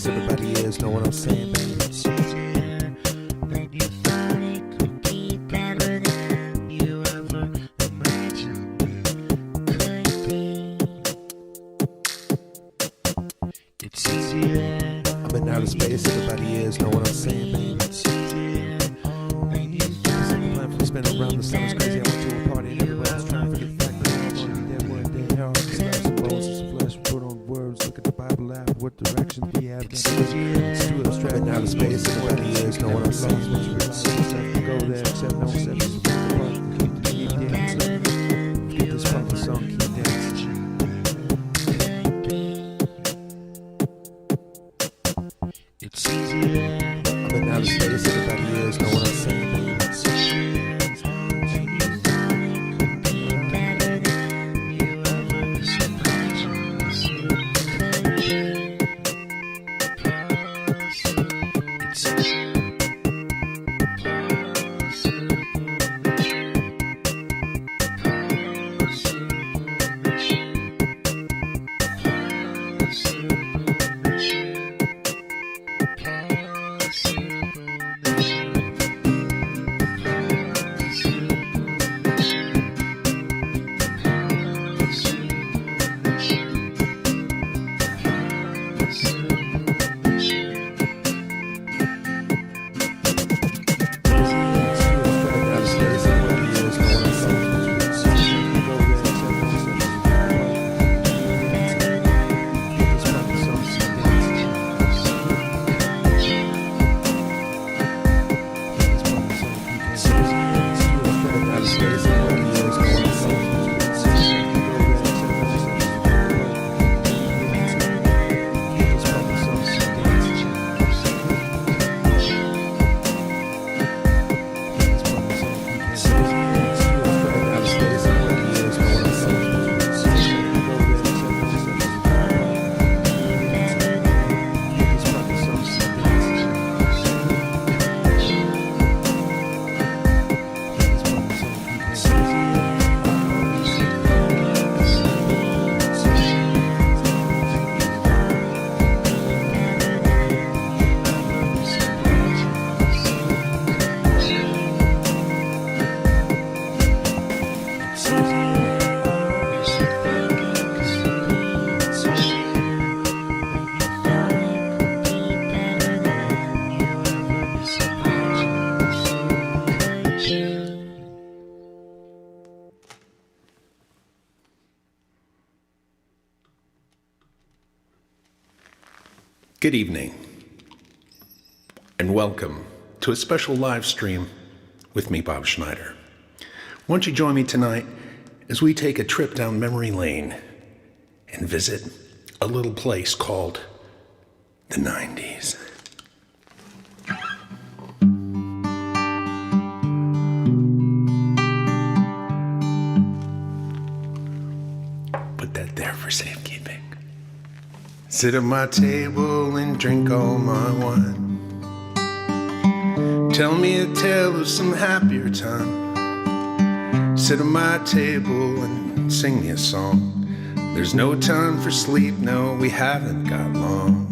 space, everybody is, know what I'm saying, baby? I've been out of space, everybody is, know what I'm saying, baby? Plan for spinning around, the sun was crazy, I went to a party and everybody was trying to forget the fact that I'm gonna be dead one day. Slaps and bones and some flesh, put on words, look at the Bible, laugh, what direction we have. It's too abstract. I've been out of space, everybody is, know what I'm saying. Go there, except no exceptions. Keep dancing. Get this fucking song, keep dancing. It's easier. I've been out of space, everybody is, know what I'm saying. Good evening, and welcome to a special live stream with me, Bob Schneider. Won't you join me tonight as we take a trip down memory lane and visit a little place called the 90s. Put that there for safekeeping. Sit at my table and drink all my wine. Tell me a tale of some happier time. Sit at my table and sing me a song. There's no time for sleep, no, we haven't got long.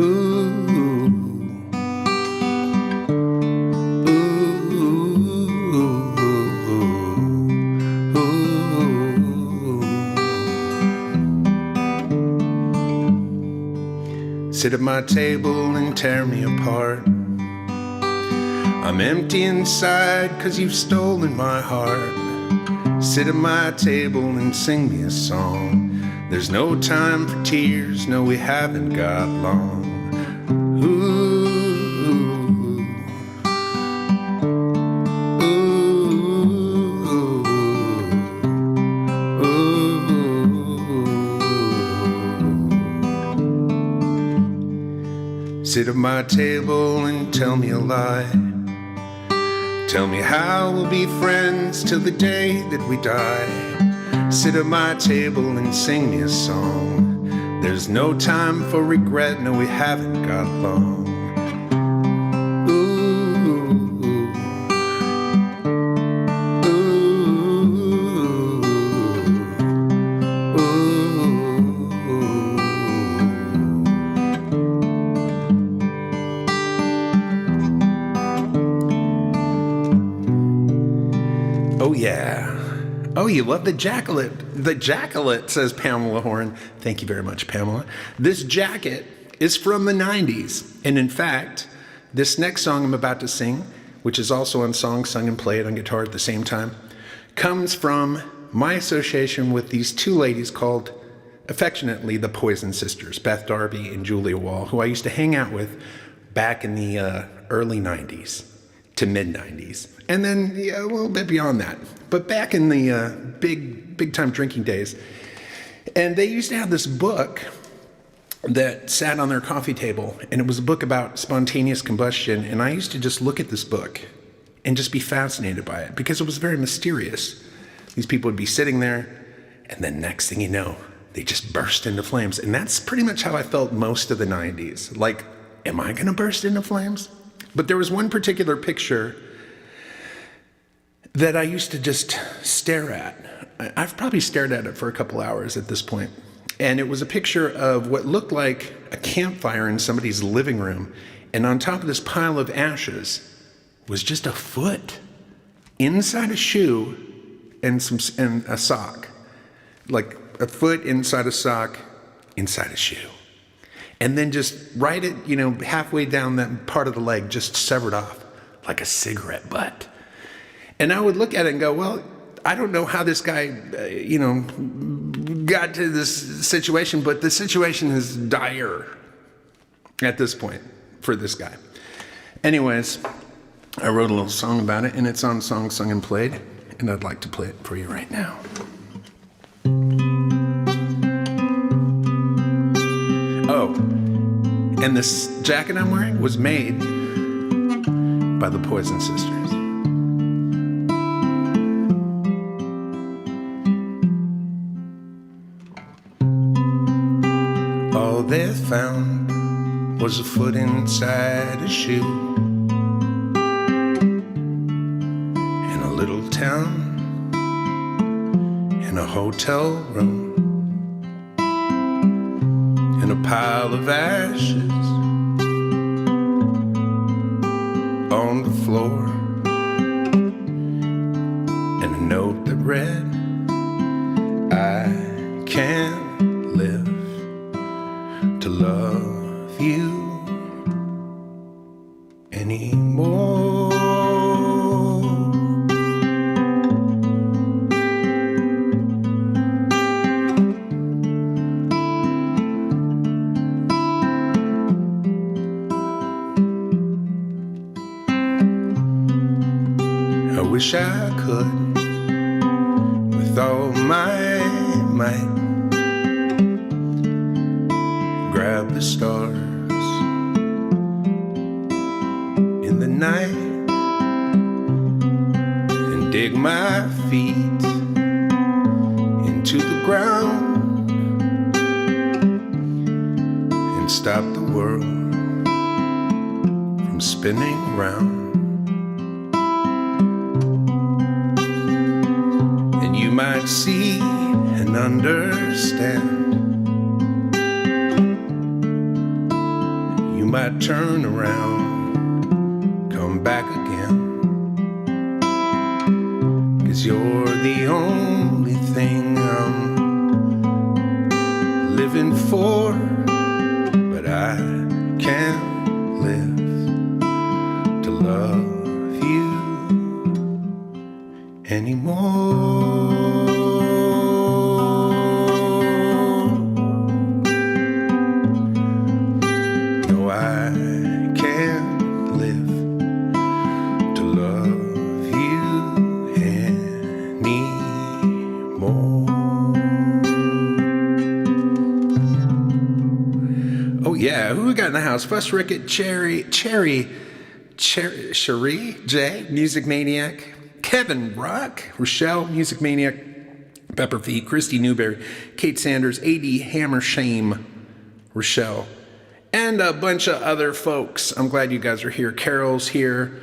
Ooh. Sit at my table and tear me apart. I'm empty inside 'cause you've stolen my heart. Sit at my table and sing me a song. There's no time for tears, no, we haven't got long. Ooh. Sit at my table and tell me a lie. Tell me how we'll be friends till the day that we die. Sit at my table and sing me a song. There's no time for regret, no, we haven't got long. yeah. Oh, you love the jacket. The jacket, says Pamela Horn. Thank you very much, Pamela. This jacket is from the 90s. And in fact, this next song I'm about to sing, which is also on Song Sung and Played on guitar at the same time, comes from my association with these two ladies called, affectionately, the Poison Sisters, Beth Darby and Julia Wall, who I used to hang out with back in the early 90s to mid 90s. And then a little bit beyond that. But back in the big time drinking days. And they used to have this book that sat on their coffee table, and it was a book about spontaneous combustion. And I used to just look at this book and just be fascinated by it because it was very mysterious. These people would be sitting there, and then next thing you know, they just burst into flames. And that's pretty much how I felt most of the 90s. Like, am I gonna burst into flames? But there was one particular picture that I used to just stare at. I've probably stared at it for a couple hours at this point. And it was a picture of what looked like a campfire in somebody's living room. And on top of this pile of ashes was just a foot inside a shoe and a sock. Like a foot inside a sock, inside a shoe. And then just right at, halfway down that part of the leg, just severed off like a cigarette butt. And I would look at it and go, well, I don't know how this guy, got to this situation, but the situation is dire at this point for this guy. Anyways, I wrote a little song about it, and it's on Song Sung and Played, and I'd like to play it for you right now. Oh, and this jacket I'm wearing was made by the Poison Sisters. All they found was a foot inside a shoe in a little town, in a hotel room, in a pile of ashes on the floor, and a note that read, I can't live to love you anymore. I wish I could, with all my might, grab the stars in the night and dig my feet into the ground and stop the world from spinning round. And you might see and understand. You might turn around, come back again, 'cause you're the only thing I'm living for, but I can't live to love you anymore. Yeah, who we got in the house? Fuss Rickett, Cherie, J, Music Maniac, Kevin Rock, Rochelle, Music Maniac, Pepper Feet, Christy Newberry, Kate Sanders, A.D. Hammershame, Rochelle, and a bunch of other folks. I'm glad you guys are here. Carol's here,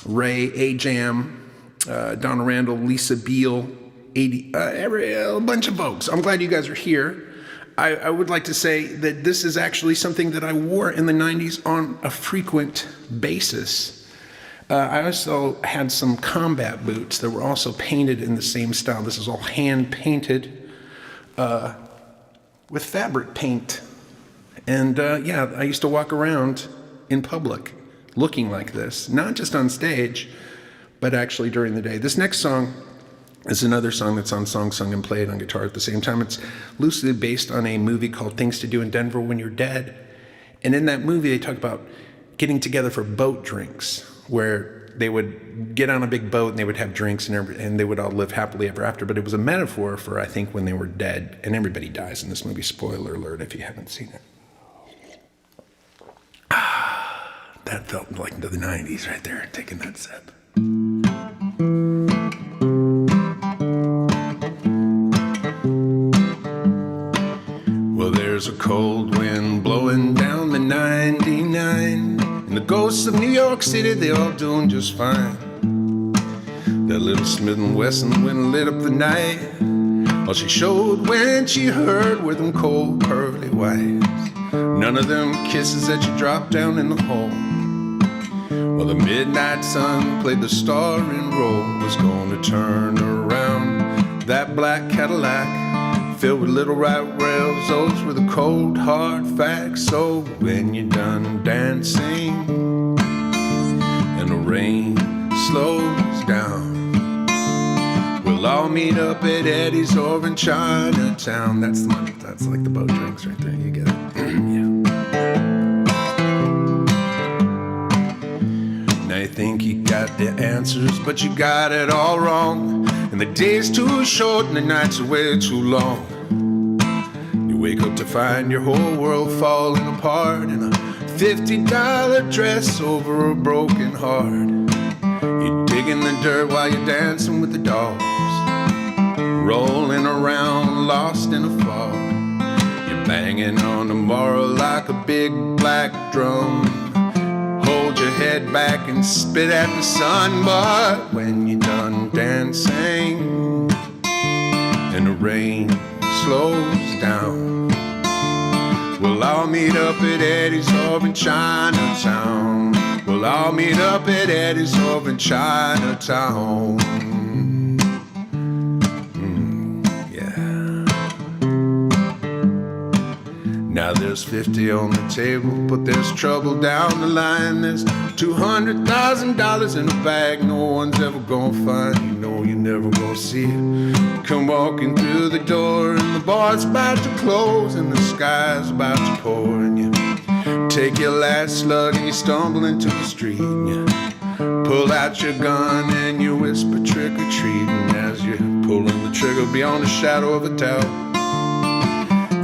Ray, A-Jam, Donna Randall, Lisa Beal, a bunch of folks. I'm glad you guys are here. I would like to say that this is actually something that I wore in the 90s on a frequent basis. I also had some combat boots that were also painted in the same style. This is all hand painted with fabric paint. And yeah, I used to walk around in public looking like this, not just on stage, but actually during the day. This next song is another song that's on Song Sung and played on guitar at the same time. It's loosely based on a movie called Things to Do in Denver When You're Dead. And in that movie, they talk about getting together for boat drinks, where they would get on a big boat and they would have drinks and they would all live happily ever after. But it was a metaphor for, I think, when they were dead. And everybody dies in this movie. Spoiler alert if you haven't seen it. That felt like the 90s right there, taking that sip. Well, there's a cold wind blowing down the 99, and the ghosts of New York City, they all doing just fine. That little Smith & Wesson went and lit up the night. All she showed when she heard were them cold pearly whites. None of them kisses that you drop down in the hole. Well, the midnight sun played the starring role, was gonna turn around that black Cadillac filled with little right rails. Those were the cold hard facts. So when you're done dancing and the rain slows down, we'll all meet up at Eddie's over in Chinatown. That's like the boat drinks right there. You get it. Yeah. Now you think you got the answers, but you got it all wrong. And the day's too short and the nights are way too long. You wake up to find your whole world falling apart in a $50 dress over a broken heart. You dig in the dirt while you're dancing with the dogs, rolling around lost in a fog. You're banging on tomorrow like a big black drum. Hold your head back and spit at the sun. But when you're done dancing and the rain slows down, we'll all meet up at Eddie's over in Chinatown. We'll all meet up at Eddie's over in Chinatown. Now there's 50 on the table, but there's trouble down the line. There's $200,000 in a bag no one's ever gonna find. You know you're never gonna see it. Come walking through the door and the bar's about to close and the sky's about to pour. And you take your last slug and you stumble into the street. And you pull out your gun and you whisper trick or treat. And as you're pulling the trigger beyond the shadow of a doubt,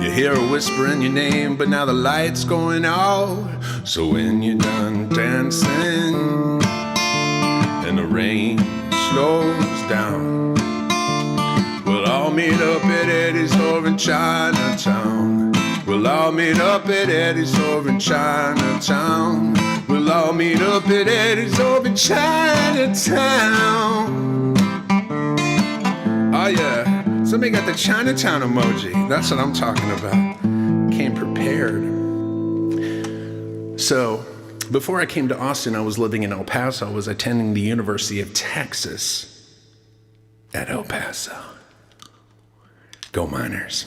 you hear a whisper in your name, but now the light's going out. So when you're done dancing and the rain slows down, we'll all meet up at Eddie's over in Chinatown. We'll all meet up at Eddie's over in Chinatown. We'll all meet up at Eddie's over in Chinatown. Oh yeah. Somebody got the Chinatown emoji. That's what I'm talking about. Came prepared. So, before I came to Austin, I was living in El Paso. I was attending the University of Texas at El Paso. Go Miners.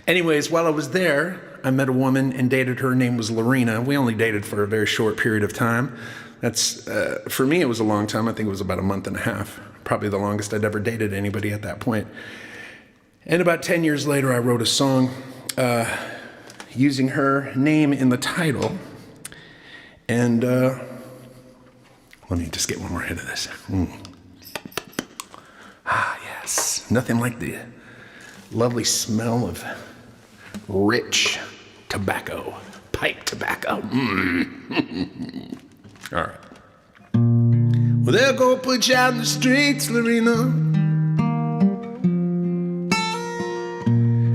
Anyways, while I was there, I met a woman and dated her. Her name was Lorena. We only dated for a very short period of time. That's, for me, it was a long time. I think it was about a month and a half. Probably the longest I'd ever dated anybody at that point. And about 10 years later, I wrote a song using her name in the title. And let me just get one more hit of this. Ah, yes. Nothing like the lovely smell of rich tobacco, pipe tobacco. All right. Well, they'll go put you out in the streets, Lorena.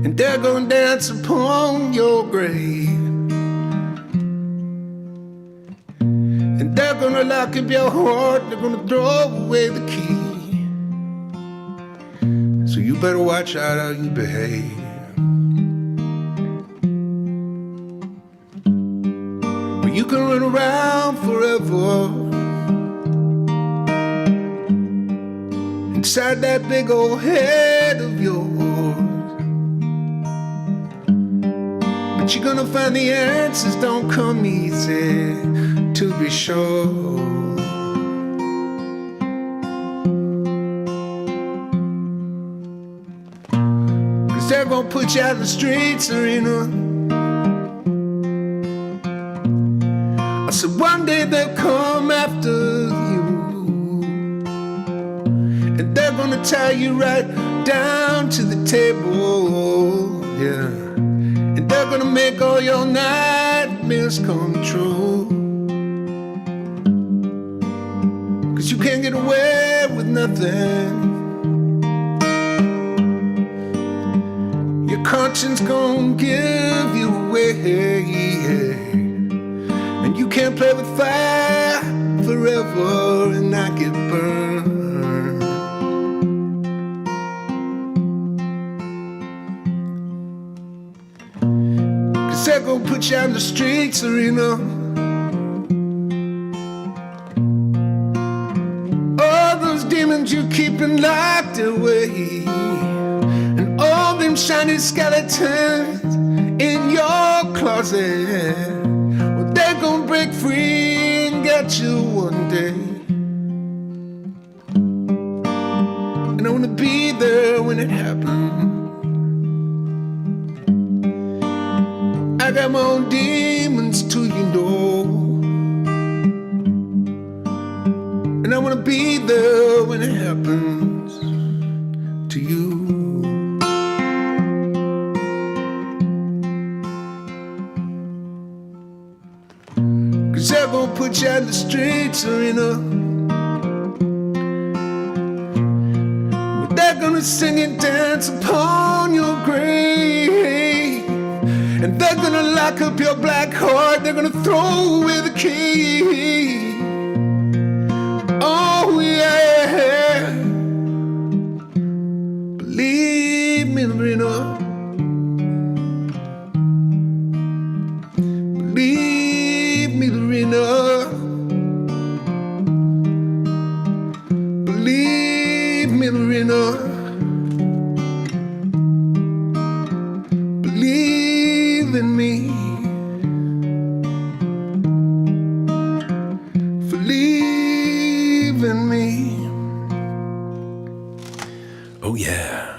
And they're gonna dance upon your grave. And they're gonna lock up your heart. They're gonna throw away the key. So you better watch out how you behave. Well, you can run around forever inside that big old head of yours. But you're gonna find the answers don't come easy, to be sure. Cause they're gonna put you out in the streets, Serena. I said one day they'll come after you, and they're gonna tie you right down to the table, yeah. And they're gonna make all your nightmares come true. Cause you can't get away with nothing. Your conscience gon' give you away, and you can't play with fire forever and not get burned. Cause they're gon' put you on the streets, Serena. All those demons you keepin' locked away, and all them shiny skeletons in your closet, well, they're gonna break free and get you one day. And I wanna be there when it happens. I got my own demons too, you know. And I wanna be there when it happens to you. Cause they're gonna put you on the streets, Serena. But they're gonna sing and dance upon your grave, and they're gonna lock up your black heart. They're gonna throw away the key. Oh yeah. Believe me, Serena. Believe me, Serena. Believe me, Serena. Believe in me. Believe in me. Oh yeah.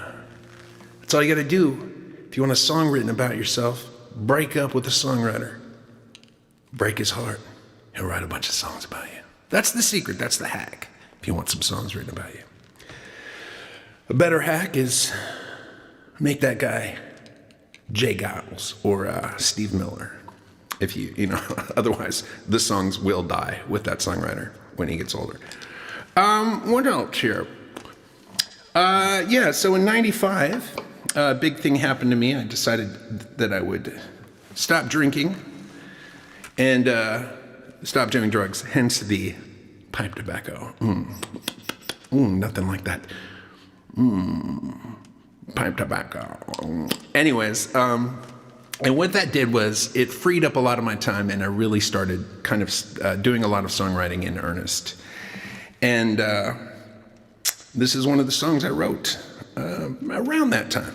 That's all you gotta do. If you want a song written about yourself, break up with a songwriter. Break his heart. He'll write a bunch of songs about you. That's the secret. That's the hack. If you want some songs written about you. A better hack is make that guy Jay Giles or Steve Miller. If you know, otherwise the songs will die with that songwriter when he gets older. What else here? Yeah, so in '95, a big thing happened to me. I decided that I would stop drinking and stop doing drugs, hence the pipe tobacco. Nothing like that. Pipe tobacco. Anyways, and what that did was it freed up a lot of my time, and I really started kind of doing a lot of songwriting in earnest. And this is one of the songs I wrote around that time.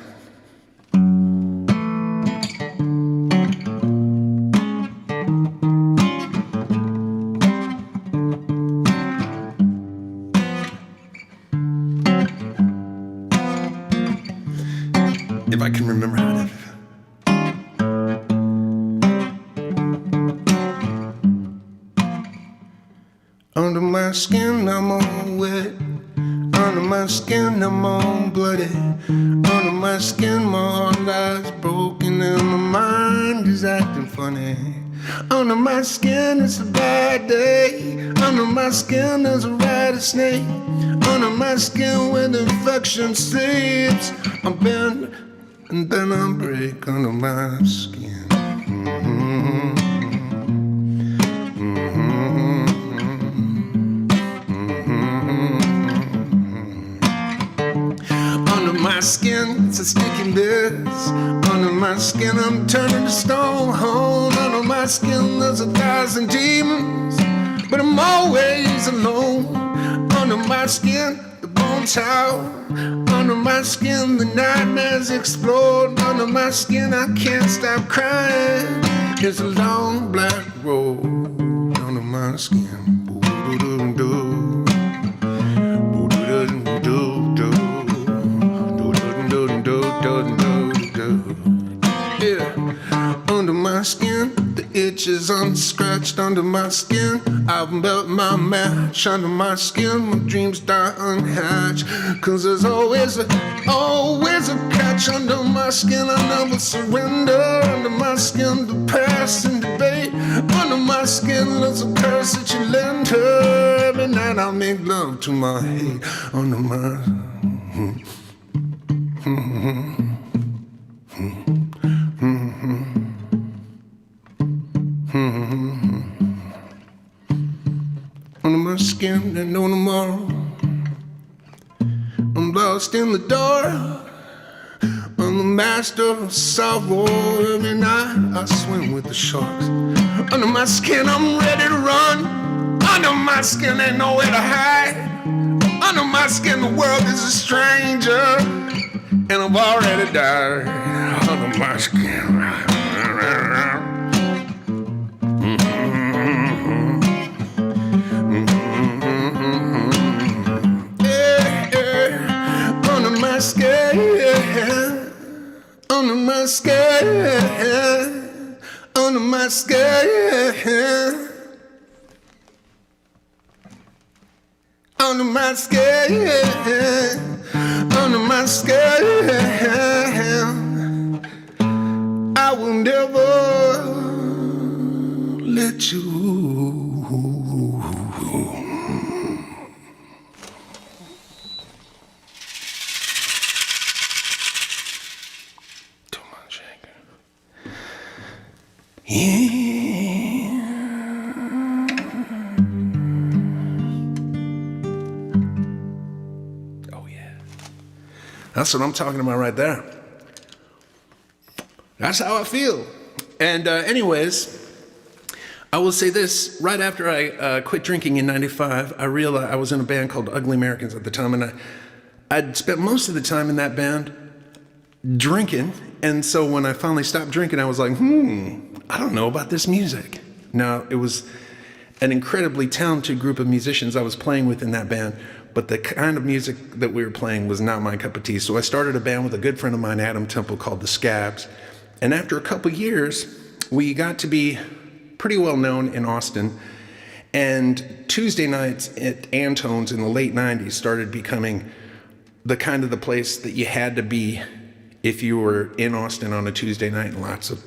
If I can remember how to. Under my skin I'm all wet. Under my skin I'm all bloody. Under my skin my heart lies broken and my mind is acting funny. Under my skin it's a bad day. Under my skin there's a rattlesnake. Under my skin where the infection sleeps, I'm bent and then I break under my skin. Under my skin, it's a stickiness. Under my skin, I'm turning to stone. Under my skin, there's 1,000 demons, but I'm always alone. Under my skin, the bone bones out. Under my skin, the nightmares explode. Under my skin, I can't stop crying. It's a long black road under my skin. Boo-doo-doo-doo. Boo-doo-doo-doo-doo. Doo-doo-doo-doo-doo-doo. Yeah, under my skin, the itch is unscratched. Under my skin, I've built my match. Under my skin, my dreams die unhatched. Cause there's always a catch. Under my skin, I never surrender. Under my skin, the past and debate. Under my skin, there's a curse that you lend her. Every night I'll make love to my hate. Under my... Under my skin, there's no tomorrow. I'm lost in the dark. I'm the master of sorrow. Every night I swim with the sharks. Under my skin, I'm ready to run. Under my skin, ain't nowhere to hide. Under my skin, the world is a stranger, and I've already died. Under my skin. Under my skin, under my skin, under my skin, under my skin, under my skin. I will never let you. Yeah. Oh yeah. That's what I'm talking about right there. That's how I feel. And anyways, I will say this. Right after I quit drinking in '95, I realized I was in a band called Ugly Americans at the time, and I'd spent most of the time in that band drinking. And so when I finally stopped drinking, I was like, I don't know about this music. Now, it was an incredibly talented group of musicians I was playing with in that band, but the kind of music that we were playing was not my cup of tea. So I started a band with a good friend of mine, Adam Temple, called the Scabs. And after a couple years, we got to be pretty well known in Austin. And Tuesday nights at Antone's in the late 90s started becoming the kind of the place that you had to be if you were in Austin on a Tuesday night, and lots of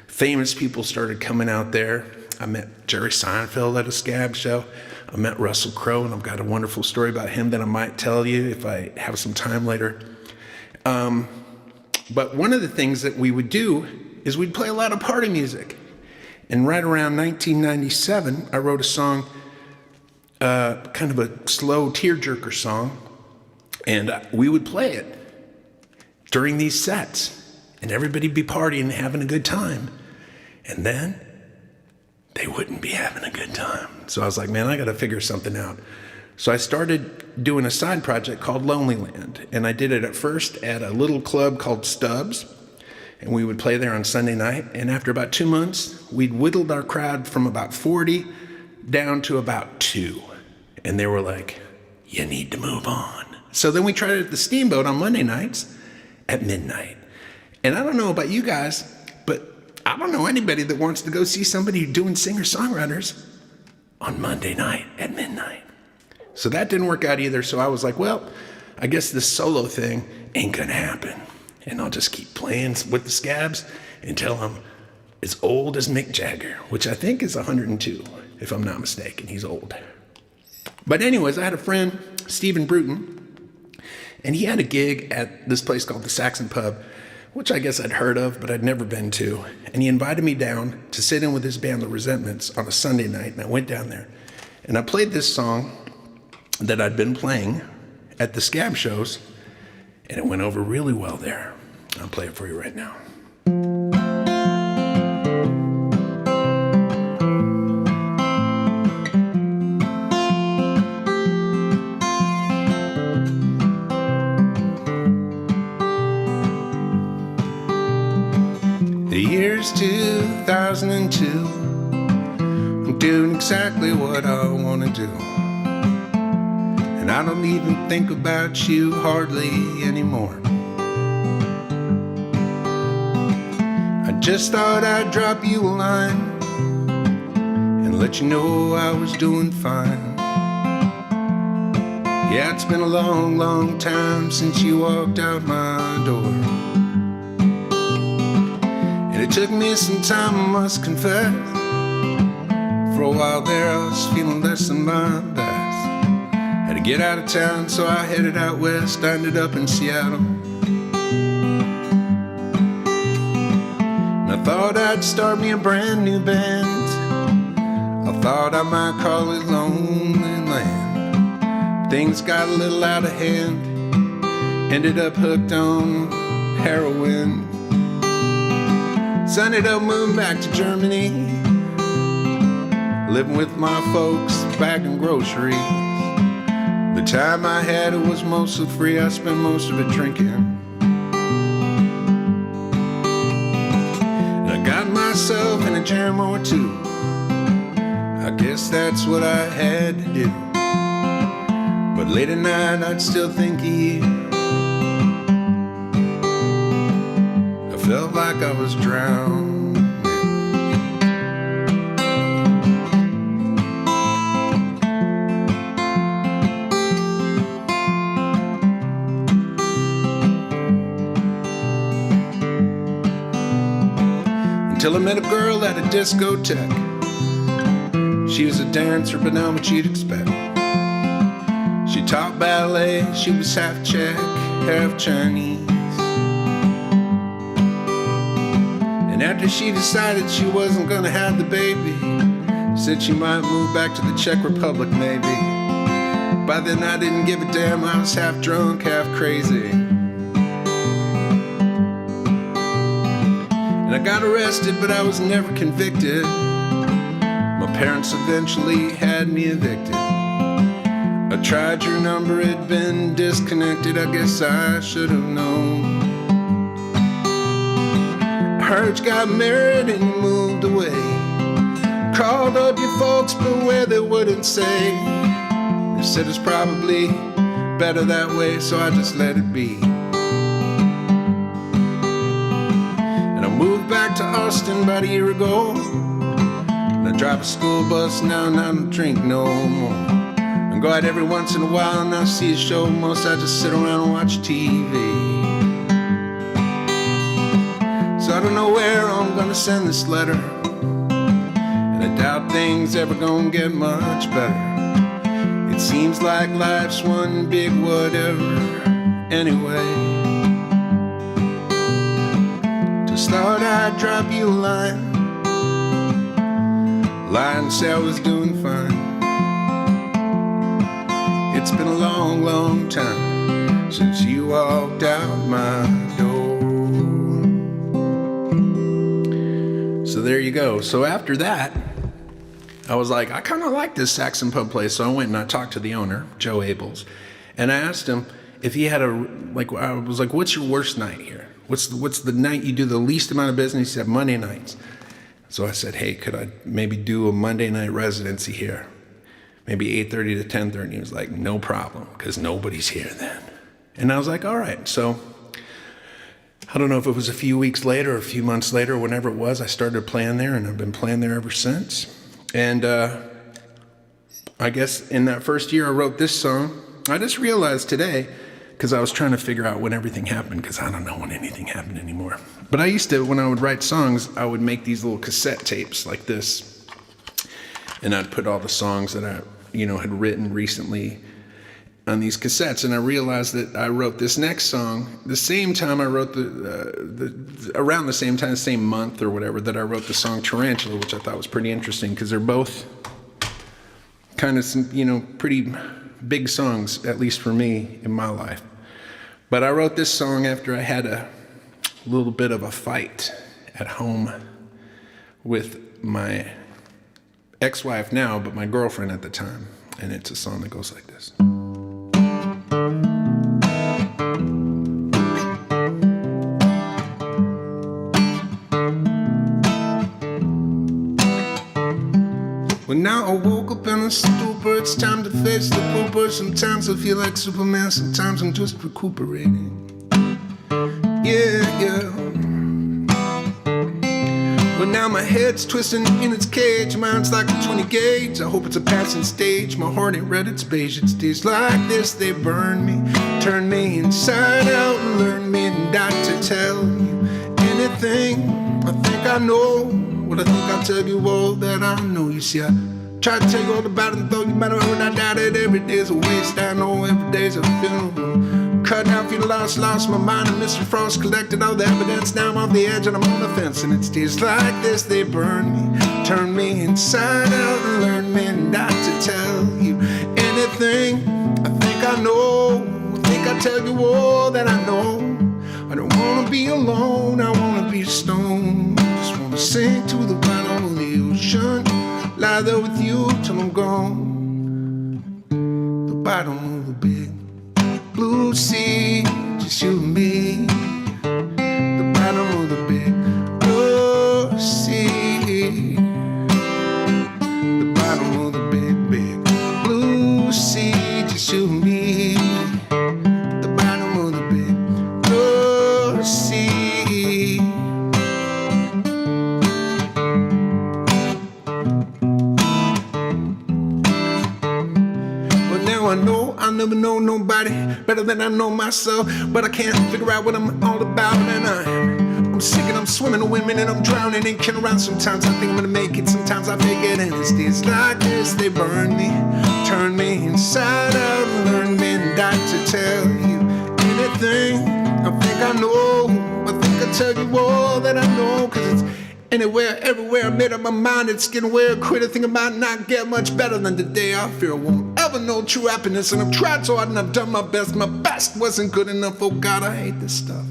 famous people started coming out there. I met Jerry Seinfeld at a Scab show. I met Russell Crowe, and I've got a wonderful story about him that I might tell you if I have some time later. But one of the things that we would do is we'd play a lot of party music. And right around 1997, I wrote a song, kind of a slow tearjerker song, and we would play it during these sets, and everybody'd be partying and having a good time. And then they wouldn't be having a good time. So I was like, man, I gotta figure something out. So I started doing a side project called Lonely Land, and I did it at first at a little club called Stubbs, and we would play there on Sunday night. And after about 2 months, we'd whittled our crowd from about 40 down to about 2. And they were like, you need to move on. So then we tried it at the Steamboat on Monday nights at midnight. And I don't know about you guys, but I don't know anybody that wants to go see somebody doing singer-songwriters on Monday night at midnight. So that didn't work out either. So I was like, well, I guess this solo thing ain't gonna happen. And I'll just keep playing with the Scabs until I'm as old as Mick Jagger, which I think is 102, if I'm not mistaken. He's old. But anyways, I had a friend, Stephen Bruton, and he had a gig at this place called the Saxon Pub, which I guess I'd heard of, but I'd never been to. And he invited me down to sit in with his band, The Resentments, on a Sunday night. And I went down there, and I played this song that I'd been playing at the Scab shows, and it went over really well there. I'll play it for you right now. doing exactly what I want to do. And I don't even think about you hardly anymore. I just thought I'd drop you a line and let you know I was doing fine. Yeah, it's been a long, long time since you walked out my door. And it took me some time, I must confess. For a while there I was feeling less than my best. Had to get out of town, so I headed out west. I ended up in Seattle. And I thought I'd start me a brand new band. I thought I might call it Lonely Land. Things got a little out of hand. Ended up hooked on heroin. So I ended up moving back to Germany, living with my folks, bagging groceries. The time I had, it was mostly free. I spent most of it drinking. And I got myself in a jam or two. I guess that's what I had to do. But late at night, I'd still think of you. I felt like I was drowning. Until I met a girl at a discotheque. She was a dancer, but not what you'd expect. She taught ballet, she was half Czech, half Chinese. And after she decided she wasn't gonna have the baby, said she might move back to the Czech Republic maybe. By then I didn't give a damn, I was half drunk, half crazy. And I got arrested, but I was never convicted. My parents eventually had me evicted. I tried your number, it'd been disconnected. I guess I should have known. I heard you got married and moved away. Called up your folks, but where they wouldn't say. They said it's probably better that way, so I just let it be. Moved back to Austin about a year ago. And I drive a school bus now and I don't drink no more. I go out every once in a while and I see a show. Most I just sit around and watch TV. So I don't know where I'm gonna send this letter. And I doubt things ever gonna get much better. It seems like life's one big whatever anyway. Thought I'd drop you a line and say I was doing fine. It's been a long, long time since you walked out my door. So there you go. So after that, I was like, I kind of like this Saxon pub place. So I went and I talked to the owner, Joe Abels, and I asked him if he had I was like, what's your worst night here? What's the night you do the least amount of business? He said, Monday nights. So I said, hey, could I maybe do a Monday night residency here? Maybe 8:30 to 10:30. He was like, no problem, because nobody's here then. And I was like, all right. So I don't know if it was a few weeks later or a few months later, or whenever it was, I started playing there, and I've been playing there ever since. And I guess in that first year I wrote this song. I just realized today, because I was trying to figure out when everything happened, because I don't know when anything happened anymore. But I used to, when I would write songs, I would make these little cassette tapes like this. And I'd put all the songs that I, had written recently on these cassettes. And I realized that I wrote this next song the same time I wrote around the same time, same month or whatever, that I wrote the song Tarantula, which I thought was pretty interesting, because they're both kind of, pretty big songs, at least for me in my life. But I wrote this song after I had a little bit of a fight at home with my ex-wife now, but my girlfriend at the time. And it's a song that goes like this. When now I woke up in a stupor. It's time to face the pooper. Sometimes I feel like Superman, sometimes I'm just recuperating. Yeah. But now my head's twisting in its cage. Mine's like a 20 gauge. I hope it's a passing stage. My heart ain't red, it's beige. It's days like this, they burn me, turn me inside out, and learn me not to tell you anything I think I know. What I think I'll tell you all that I know. You see, I try to tell you all about it, though you might have heard I doubt it. Every day's a waste, I know every day's a funeral. Cut out, feel lost my mind, and Mr. Frost collected all the evidence. Now I'm off the edge and I'm on the fence, and it's days like this, they burn me, turn me inside out, and learn me not to tell you anything I think I know. I think I'll tell you all that I know. I don't wanna be alone, I wanna be a stone. Just wanna sink to the bottom of the ocean, lie there with you till I'm gone. The bottom of the big blue sea, just you and me. The bottom of the big blue sea. The bottom of the big blue sea, just you and me. The bottom of the big blue sea. But now I know I'll never know nobody better than I know myself, but I can't figure out what I'm all about, and I'm sick and I'm swimming in women and I'm drowning and kidding around. Sometimes I think I'm gonna make it, sometimes I fake it, and it's days like this, they burn me, turn me inside out, and learn me not to tell you anything I think I know. I think I'll tell you all that I know, cause it's anywhere, everywhere. I made up my mind, it's getting weird. Quit a thing about not get much better than today. I fear I won't ever know true happiness, and I've tried so hard and I've done my best. My best wasn't good enough, oh God, I hate this stuff.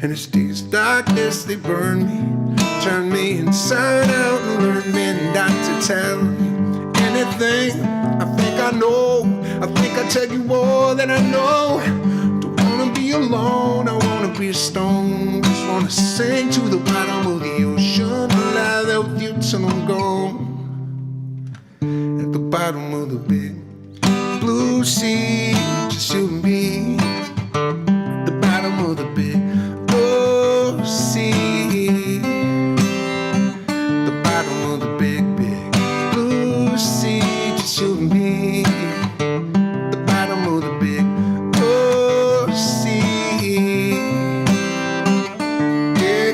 And it's days like this, they burn me, turn me inside out, and learn me not to tell you anything I think I know. I think I'll tell you all that I know. Don't wanna be alone, I wanna be a stone. Just wanna sink to the bottom of the ocean, lie there with you till I'm gone. At the bottom of the big blue sea, just you and me. At the bottom of the big blue sea. The bottom of the big blue sea, just you and me. The bottom of the big blue sea. Yeah.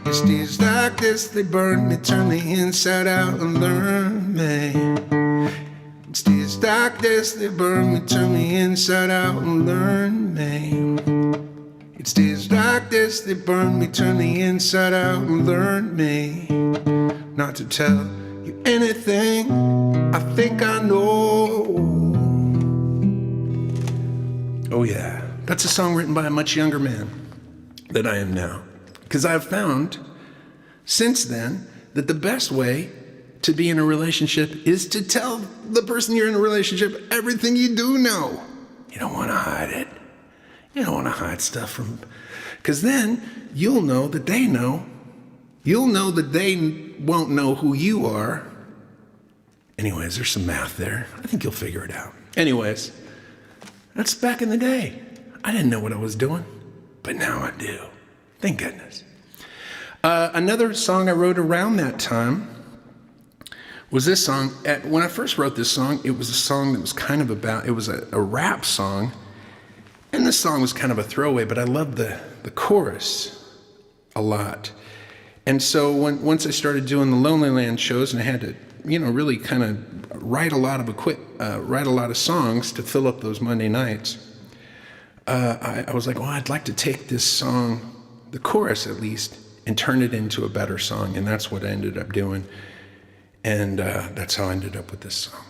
It's days like this, they burn me, turn me inside out, and learn me. It's days like this, they burn me, turn me inside out, and learn me. It's days like this, they burn me, turn me inside out, and learn me not to tell you anything I think I know. Oh yeah, that's a song written by a much younger man than I am now. Because I've found since then that the best way to be in a relationship is to tell the person you're in a relationship everything you do know. You don't want to hide it. You don't want to hide stuff from, because then you'll know that they know. You'll know that they won't know who you are. Anyways, there's some math there. I think you'll figure it out. Anyways, that's back in the day. I didn't know what I was doing, but now I do. Thank goodness. Another song I wrote around that time was this song. When I first wrote this song, it was a song that was kind of about, it was a rap song. And this song was kind of a throwaway, but I loved the chorus a lot. And so once I started doing the Lonely Land shows, and I had to, really kind of write a lot of songs to fill up those Monday nights, I was like, well, I'd like to take this song, the chorus at least, and turn it into a better song. And that's what I ended up doing. And that's how I ended up with this song.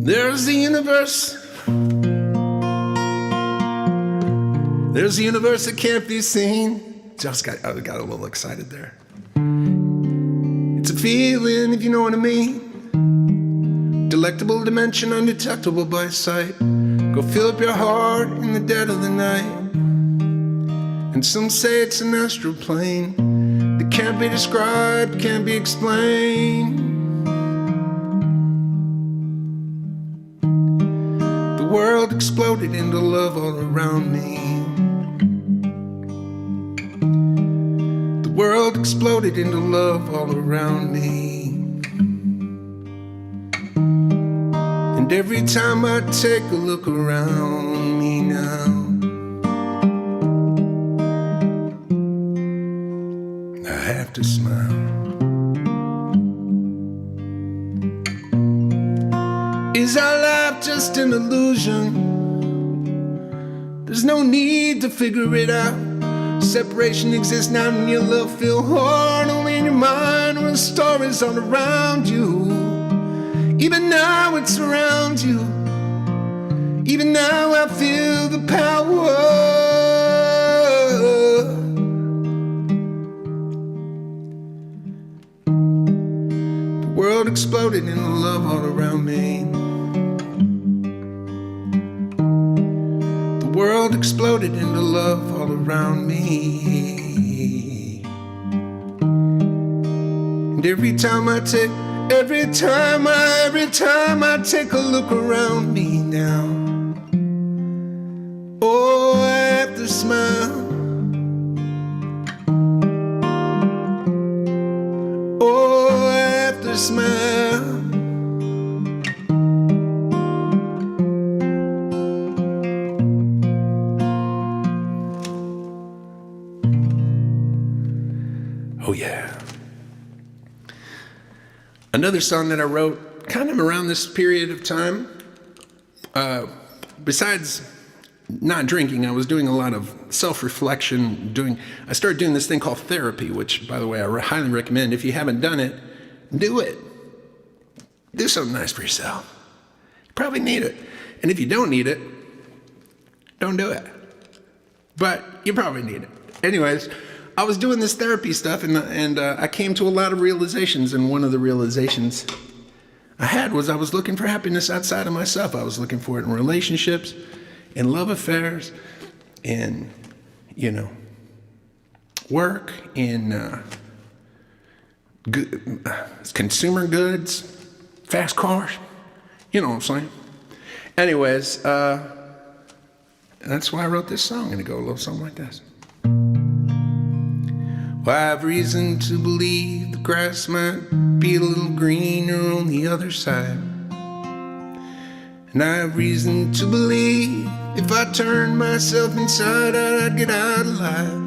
There's the universe. There's a universe that can't be seen. I got a little excited there. It's a feeling, if you know what I mean. Delectable dimension, undetectable by sight. Go fill up your heart in the dead of the night. And some say it's an astral plane that can't be described, can't be explained. The world exploded into love all around me. The world exploded into love all around me. And every time I take a look around me now, I have to smile. Is our life just an illusion? There's no need to figure it out. Separation exists now and your love feel hard only in your mind when stories all around you. Even now it surrounds you. Even now I feel the power. The world exploded into love all around me. The world exploded into love all around me. And every time I take a look around me now, oh, I have to smile. Oh, I have to smile. Oh, yeah. Another song that I wrote kind of around this period of time, besides not drinking, I was doing a lot of self-reflection. I started doing this thing called therapy, which, by the way, I highly recommend. If you haven't done it, do it. Do something nice for yourself. You probably need it. And if you don't need it, don't do it. But you probably need it. Anyways, I was doing this therapy stuff, and I came to a lot of realizations, and one of the realizations I had was I was looking for happiness outside of myself. I was looking for it in relationships, in love affairs, in, work, in consumer goods, fast cars. You know what I'm saying? Anyways, that's why I wrote this song, and it goes a little something like this. Well, I have reason to believe the grass might be a little greener on the other side. And I have reason to believe if I turned myself inside out, I'd get out alive.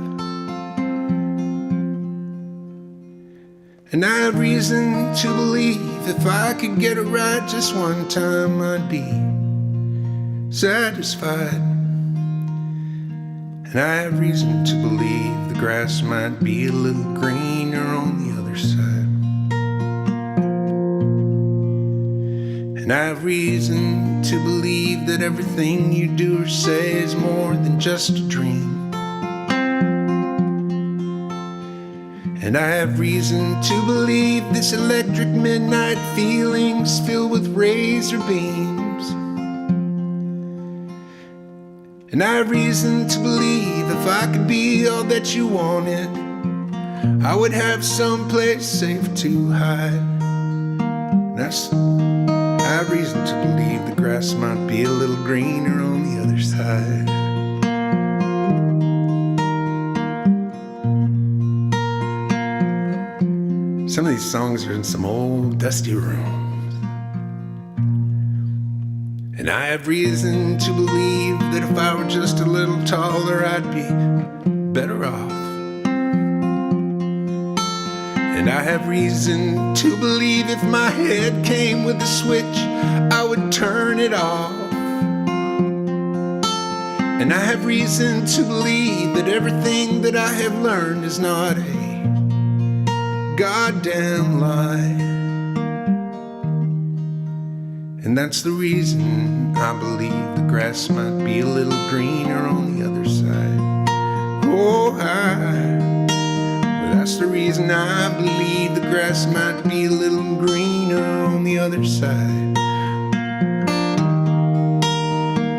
And I have reason to believe if I could get it right just one time, I'd be satisfied. And I have reason to believe the grass might be a little greener on the other side. And I have reason to believe that everything you do or say is more than just a dream. And I have reason to believe this electric midnight feeling's filled with razor beams. And I have reason to believe if I could be all that you wanted, I would have someplace safe to hide. I have reason to believe the grass might be a little greener on the other side. Some of these songs are in some old dusty rooms. And I have reason to believe that if I were just a little taller, I'd be better off. And I have reason to believe if my head came with a switch, I would turn it off. And I have reason to believe that everything that I have learned is not a goddamn lie. And that's the reason I believe the grass might be a little greener on the other side. Oh, well, that's the reason I believe the grass might be a little greener on the other side.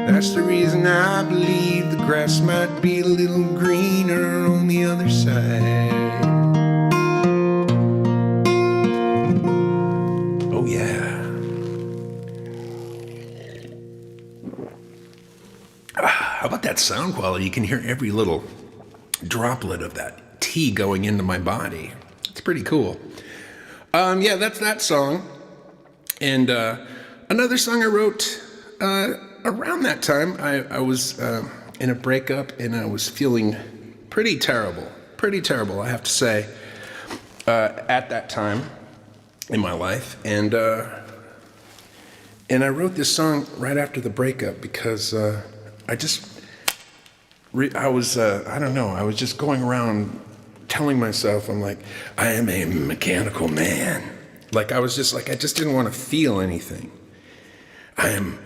That's the reason I believe the grass might be a little greener on the other side. Oh yeah. How about that sound quality? You can hear every little droplet of that tea going into my body. It's pretty cool. Yeah, that's that song. And another song I wrote around that time, I was in a breakup and I was feeling pretty terrible, I have to say, at that time in my life. And I wrote this song right after the breakup because I was just going around telling myself, I'm like, I am a mechanical man. Like, I just didn't want to feel anything. I am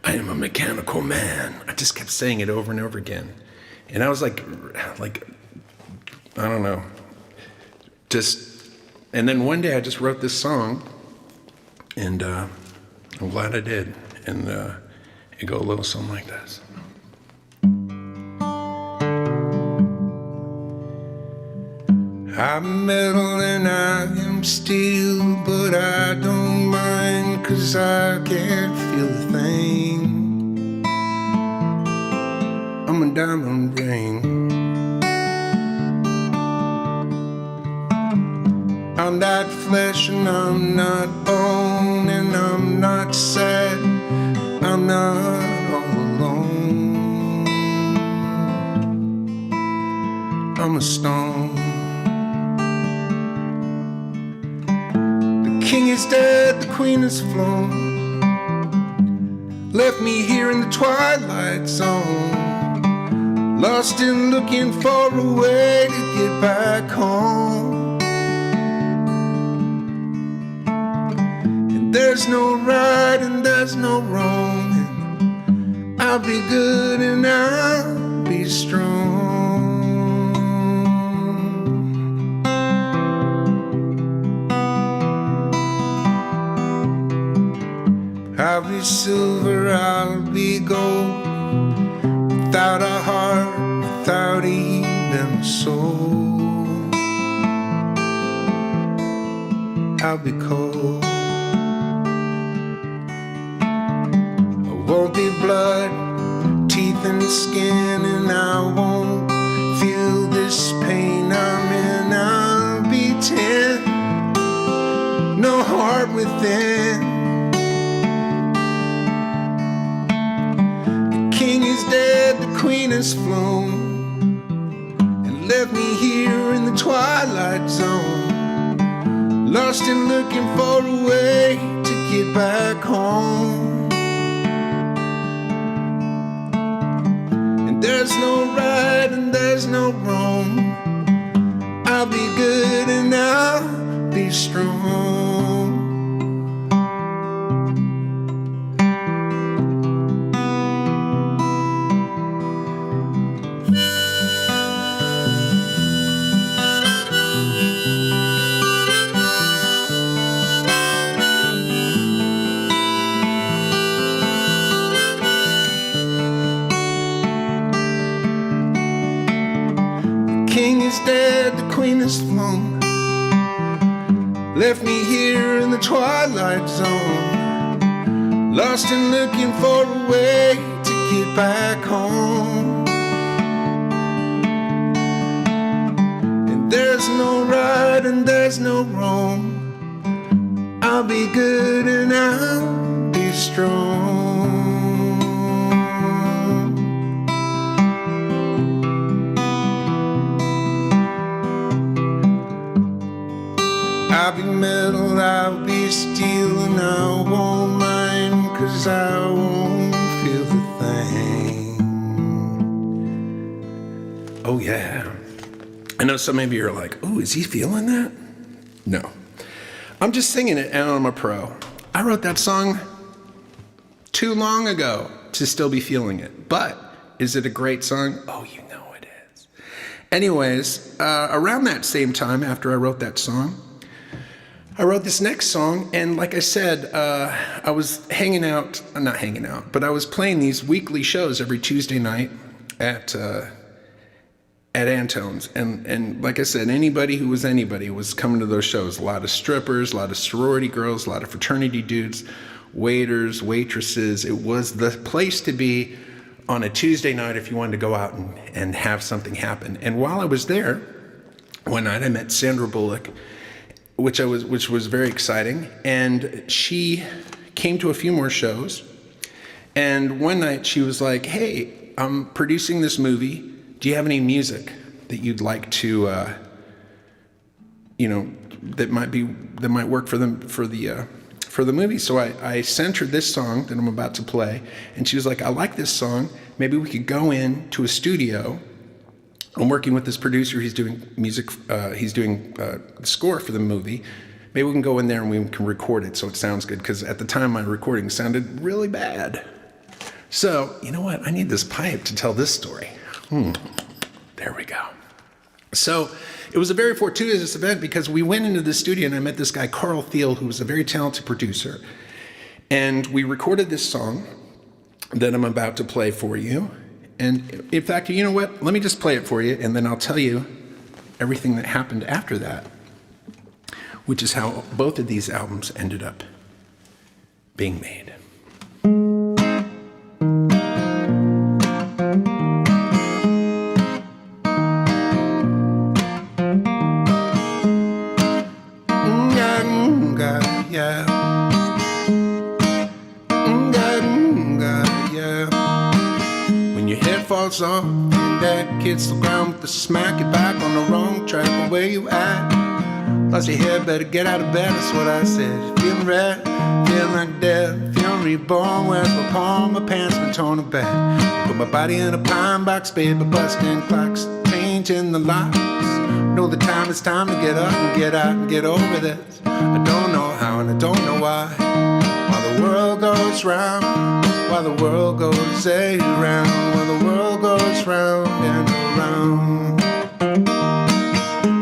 a mechanical man. I just kept saying it over and over again. And I was like, I don't know. And then one day I just wrote this song, and I'm glad I did. And it go a little something like this. I'm metal and I am steel, but I don't mind 'cause I can't feel a thing. I'm a diamond ring. I'm not flesh and I'm not bone, and I'm not sad, I'm not all alone. I'm a stone. The king is dead, the queen has flown, left me here in the twilight zone, lost in looking for a way to get back home. There's no right and there's no wrong, and I'll be good and I'll be strong. I'll be silver, I'll be gold, without a heart, without even a soul. I'll be cold. Won't be blood, teeth and skin, and I won't feel this pain I'm in. I'll be 10, no heart within. The king is dead, the queen has flown, and left me here in the twilight zone, lost in looking for a way to get back home. There's no right and there's no wrong. I'll be good and I'll be strong. King is dead, the queen has flown, left me here in the twilight zone, lost in looking for a way to get back home. And there's no right and there's no wrong. I'll be good and I'll be strong. I'll be metal, I'll be steel, and I won't mind 'cause I won't feel the thing. Oh yeah. I know some of you are like, oh, is he feeling that? No. I'm just singing it and I'm a pro. I wrote that song too long ago to still be feeling it. But is it a great song? Oh, you know it is. Anyways, around that same time after I wrote that song, I wrote this next song, and like I said, I was not hanging out, but I was playing these weekly shows every Tuesday night at Antone's, and like I said, anybody who was anybody was coming to those shows. A lot of strippers, a lot of sorority girls, a lot of fraternity dudes, waiters, waitresses. It was the place to be on a Tuesday night if you wanted to go out and have something happen. And while I was there, one night I met Sandra Bullock, which was very exciting, and she came to a few more shows. And one night she was like, "Hey, I'm producing this movie. Do you have any music that you'd like to, that might work for the movie?" So I sent her this song that I'm about to play, and she was like, "I like this song. Maybe we could go in to a studio. I'm working with this producer. He's doing music. He's doing the score for the movie. Maybe we can go in there and we can record it so it sounds good." Because at the time my recording sounded really bad. So you know what? I need this pipe to tell this story. There we go. So it was a very fortuitous event because we went into the studio and I met this guy, Carl Thiel, who was a very talented producer. And we recorded this song that I'm about to play for you. And in fact, you know what? Let me just play it for you and then I'll tell you everything that happened after that, which is how both of these albums ended up being made. Falls off and that hits the ground with a smack. You're back on the wrong track. But where you at? Lost your head, better get out of bed. That's what I said. Feeling red, feeling like dead, feeling reborn. Where's my palm? My pants been torn to bed. Put my body in a pine box, baby, busting clocks, changing the locks. Know the time is time to get up and get out and get over this. I don't know how and I don't know why. While the world goes round, while the world goes around, while the world goes round and around.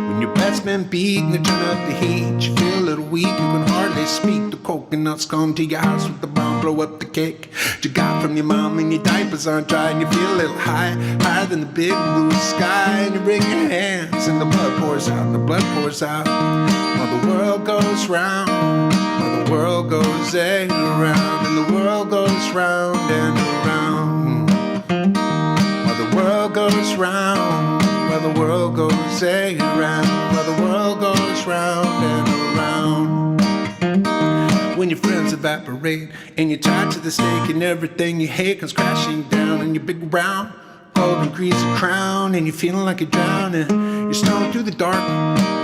When your bed's been beaten, you turn up the heat. You feel a little weak, you can hardly speak. The coconuts come to your house with the bomb, blow up the cake you got from your mom, and your diapers aren't dry, and you feel a little high, higher than the big blue sky. And you wring your hands, and the blood pours out, and the blood pours out. While the world goes round, while the world goes around, and the world goes round and around. While the world goes round, while the world goes around, while the world goes round and around. When your friends evaporate and you're tied to the stake and everything you hate comes crashing down, and your big round golden greasy crown, and you're feeling like you're drowning. You're stoned through the dark,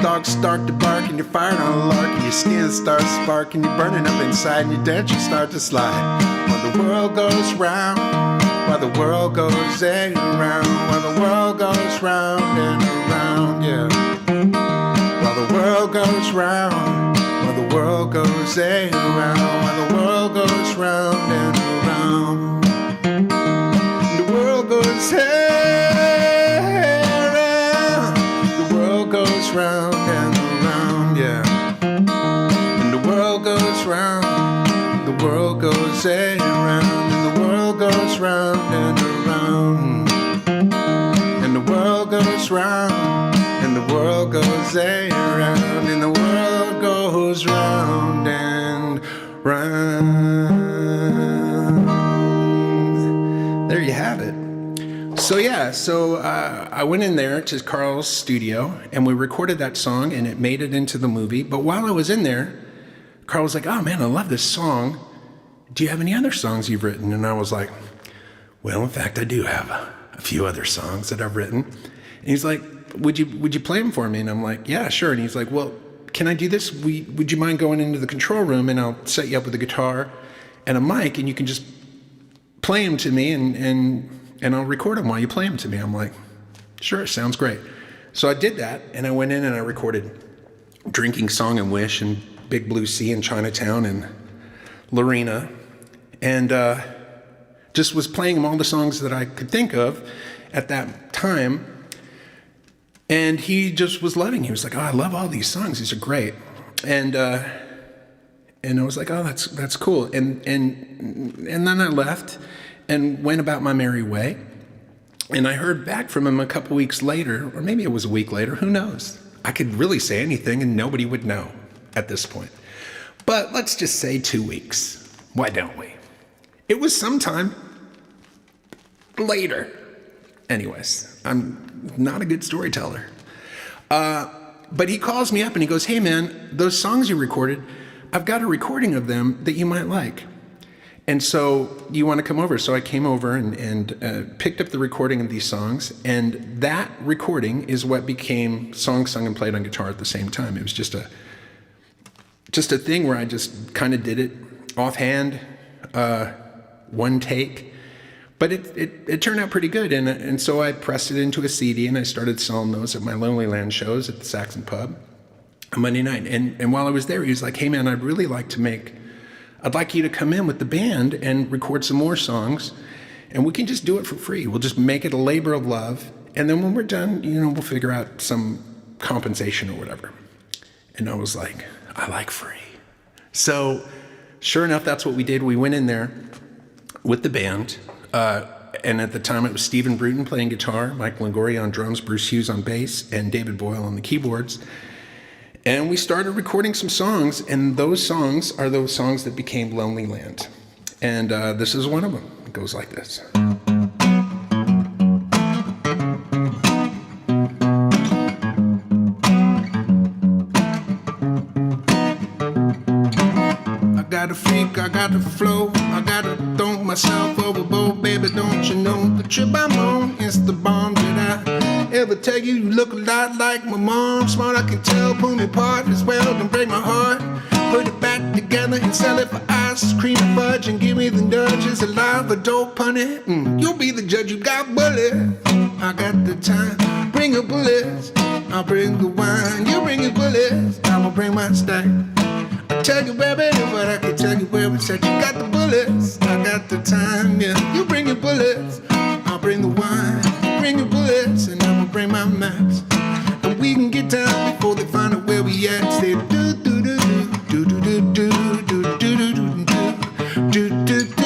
dogs start to bark, and you're fired on a lark, and your skin starts sparking, you're burning up inside, and your dentures start to slide. While the world goes round, while the world goes around, while the world goes round and around, yeah. While the world goes round, while the world goes around, while the world goes round and around. The world goes around, the world goes round and around, yeah. And the world goes round, the world goes around, and the world goes round and around. And the world goes round, and the world goes around, and the world goes round and round. There you have it. So yeah, I went in there to Carl's studio and we recorded that song and it made it into the movie. But while I was in there, Carl was like, "Oh man, I love this song. Do you have any other songs you've written?" And I was like, "Well, in fact, I do have a few other songs that I've written." And he's like, would you play them for me? And I'm like, "Yeah, sure." And he's like, "Well, can I do this? Would you mind going into the control room and I'll set you up with a guitar and a mic and you can just play them to me and I'll record them while you play them to me." I'm like, "Sure, sounds great." So I did that and I went in and I recorded Drinking Song and Wish and Big Blue Sea in Chinatown and Lorena, and just was playing him all the songs that I could think of at that time. And he just was loving it. He was like, "Oh, I love all these songs. These are great." And I was like, "Oh, that's cool." And then I left and went about my merry way. And I heard back from him a couple weeks later, or maybe it was a week later, who knows? I could really say anything and nobody would know at this point. But let's just say 2 weeks. Why don't we? It was sometime later. Anyways, I'm not a good storyteller. But he calls me up and he goes, hey man, those songs you recorded, I've got a recording of them that you might like. And so you want to come over? So I came over and picked up the recording of these songs. And that recording is what became songs sung and played on guitar at the same time. It was just a thing where I just kind of did it offhand, one take. But it turned out pretty good, and so I pressed it into a CD, and I started selling those at my Lonely Land shows at the Saxon Pub on Monday night. And while I was there, he was like, hey man, I'd like you to come in with the band and record some more songs, and we can just do it for free. We'll just make it a labor of love, and then when we're done, we'll figure out some compensation or whatever. And I was like, I like free. So sure enough, that's what we did. We went in there with the band. And at the time it was Stephen Bruton playing guitar, Mike Longoria on drums, Bruce Hughes on bass, and David Boyle on the keyboards. And we started recording some songs, and those songs are those songs that became Lonely Land. And this is one of them. It goes like this. I got a freak, I got the flow, I gotta throw myself overboard, baby, don't you know the trip I'm on is the bomb. Did I ever tell you you look a lot like my mom? Smart, I can tell, pull me apart as well, don't break my heart. Put it back together and sell it for ice cream and fudge, and give me the nudges, alive, a dope honey. You'll be the judge, you got bullets, I got the time, bring your bullets, I'll bring the wine, you bring your bullets, I'ma bring my stack. I tell you where it is, but I can tell you where it's at. You got the bullets, I got the time, yeah. You bring your bullets, I'll bring the wine. You bring your bullets, and I'ma bring my max. And we can get down before they find out where we at. Say do do do do do do do do do do do do do do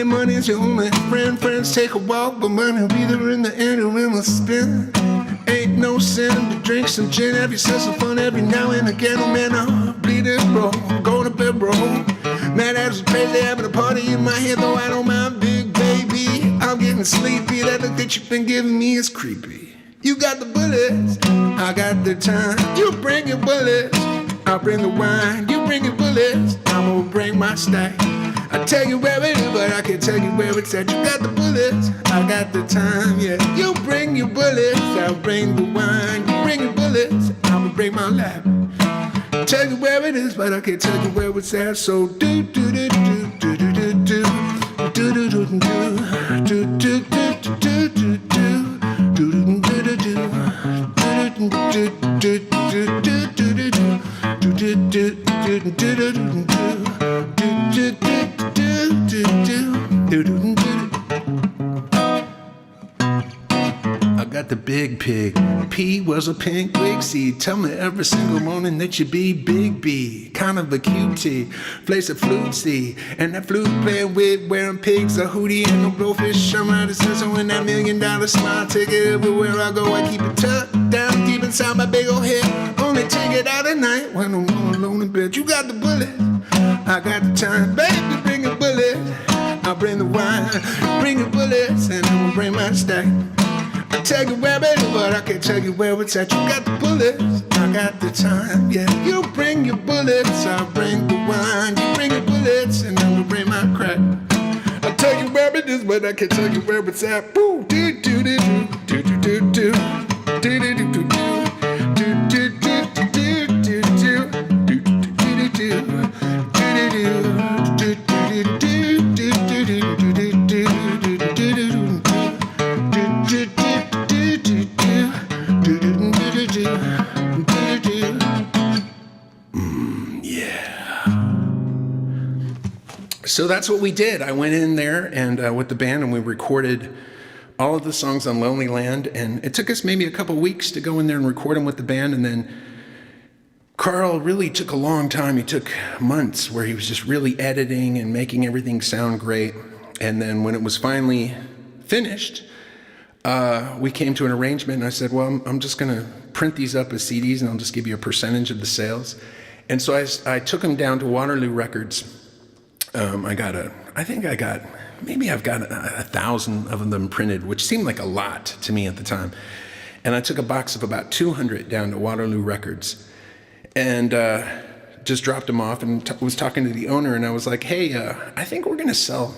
money's your only friend. Friends take a walk, but money will be there in the end, and we must spend. Ain't no sin to drink some gin, have yourself some fun every now and again. Oh man, I'll bleed it, bro. Go to bed, bro. Man, that's crazy having a party in my head, though I don't mind, big baby. I'm getting sleepy. That look that you've been giving me is creepy. You got the bullets, I got the time. You bring your bullets, I'll bring the wine. You bring your bullets, I'm gonna bring my stack. I tell you where it is, but I can't tell you where it's at. You got the bullets, I got the time, yeah. You bring your bullets, I'll bring the wine. You bring your bullets, I'ma bring my lap. Tell you where it is, but I can't tell you where it's at. So do do do do do do do do do do do do do do do do I got the big pig. P was a pink wig seed. Tell me every single morning that you be Big B. Kind of a cutie, plays a flute C. And that flute playing with wearing pigs, a hootie and no blowfish. I'm out of sense when that $1 million smile. Take it everywhere I go. I keep it tucked down deep inside my big old head. Only take it out at night when I'm all alone in bed. You got the bullet, I got the time. Baby, bring a bullet, I'll bring the wine. Bring your bullets and I'm gonna bring my stack. I tell you where it is, but I can't tell you where it's at. You got the bullets, I got the time, yeah. You bring your bullets, I'll bring the wine. You bring your bullets, and I'm gonna bring my crack. I tell you where it is, but I can't tell you where it's at. Boo, do do do do do do do do do do do do. So that's what we did. I went in there and with the band, and we recorded all of the songs on Lonely Land. And it took us maybe a couple weeks to go in there and record them with the band. And then Carl really took a long time. He took months where he was just really editing and making everything sound great. And then when it was finally finished, we came to an arrangement, and I said, well, I'm just going to print these up as CDs, and I'll just give you a percentage of the sales. And so I took them down to Waterloo Records. I've got 1,000 of them printed, which seemed like a lot to me at the time. And I took a box of about 200 down to Waterloo Records, and just dropped them off, and was talking to the owner, and I was like, hey, I think we're going to sell.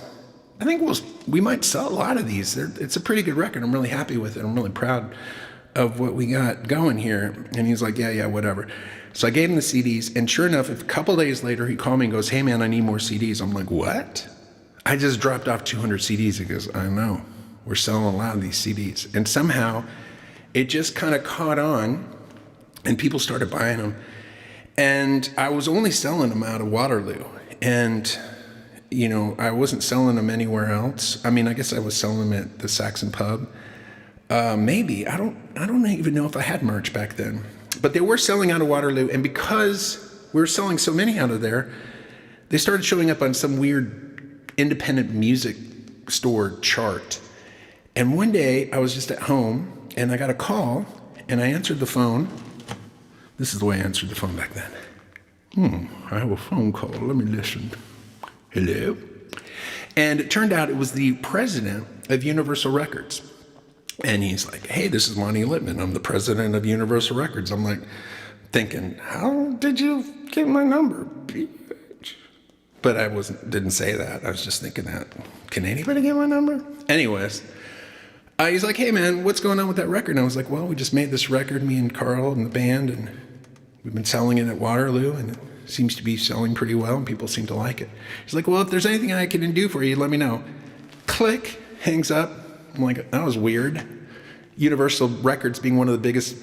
I think we might sell a lot of these. It's a pretty good record. I'm really happy with it. I'm really proud of what we got going here. And he's like, yeah, whatever. So I gave him the CDs, and sure enough, a couple days later, he called me and goes, hey man, I need more CDs. I'm like, what? I just dropped off 200 CDs. He goes, I know. We're selling a lot of these CDs. And somehow it just kind of caught on, and people started buying them. And I was only selling them out of Waterloo. And I wasn't selling them anywhere else. I mean, I guess I was selling them at the Saxon Pub. Maybe. I don't even know if I had merch back then. But they were selling out of Waterloo, and because we were selling so many out of there, they started showing up on some weird independent music store chart. And one day, I was just at home, and I got a call, and I answered the phone. This is the way I answered the phone back then. I have a phone call. Let me listen. Hello? And it turned out it was the president of Universal Records. And he's like, hey, this is Lonnie Littman. I'm the president of Universal Records. I'm like thinking, how did you get my number, bitch? But I didn't say that. I was just thinking that. Can anybody get my number? Anyways, he's like, hey man, what's going on with that record? And I was like, well, we just made this record, me and Carl and the band, and we've been selling it at Waterloo, and it seems to be selling pretty well, and people seem to like it. He's like, well, if there's anything I can do for you, let me know. Click, hangs up. I'm like, that was weird. Universal Records being one of the biggest,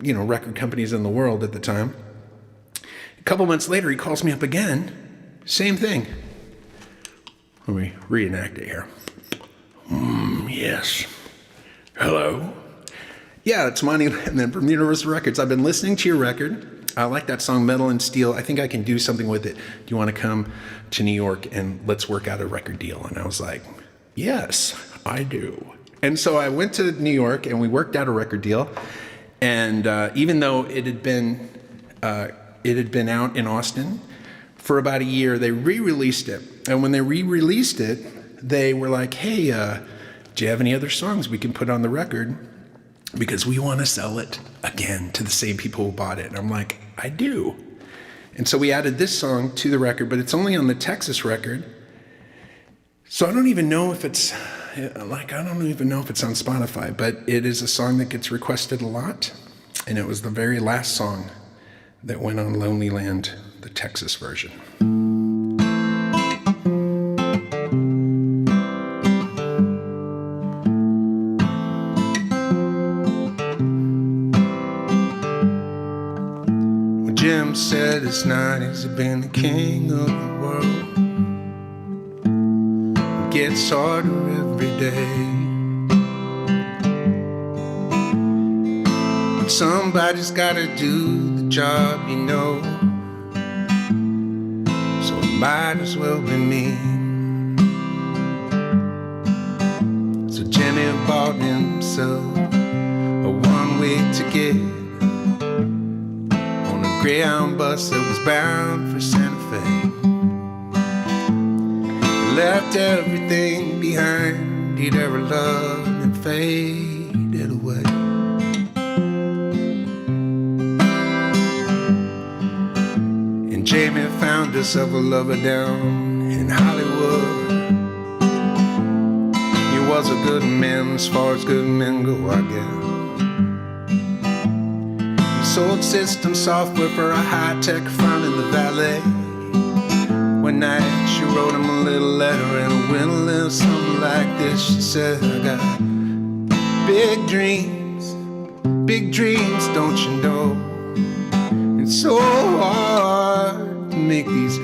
record companies in the world at the time. A couple months later, he calls me up again. Same thing. Let me reenact it here. Yes. Hello? Yeah, it's Monty Littman from Universal Records. I've been listening to your record. I like that song, Metal and Steel. I think I can do something with it. Do you want to come to New York and let's work out a record deal? And I was like, yes, I do. And so I went to New York, and we worked out a record deal. And even though it had been out in Austin for about a year, they re-released it. And when they re-released it, they were like, hey, do you have any other songs we can put on the record? Because we want to sell it again to the same people who bought it. And I'm like, I do. And so we added this song to the record, but it's only on the Texas record. So I don't even know if it's on Spotify, but it is a song that gets requested a lot. And it was the very last song that went on Lonely Land, the Texas version. Jim said it's not easy being the king of the world. It gets harder every day. But somebody's gotta do the job, so it might as well be me. So Jimmy bought himself a one-way ticket, Greyhound bus that was bound for Santa Fe. He left everything behind he'd ever loved and faded away. And Jamie found herself a lover down in Hollywood. He was a good man as far as good men go, I guess. Sold system software for a high-tech firm in the valley. One night she wrote him a little letter, and it went a little something like this. She said, I got big dreams, don't you know? It's so hard to make these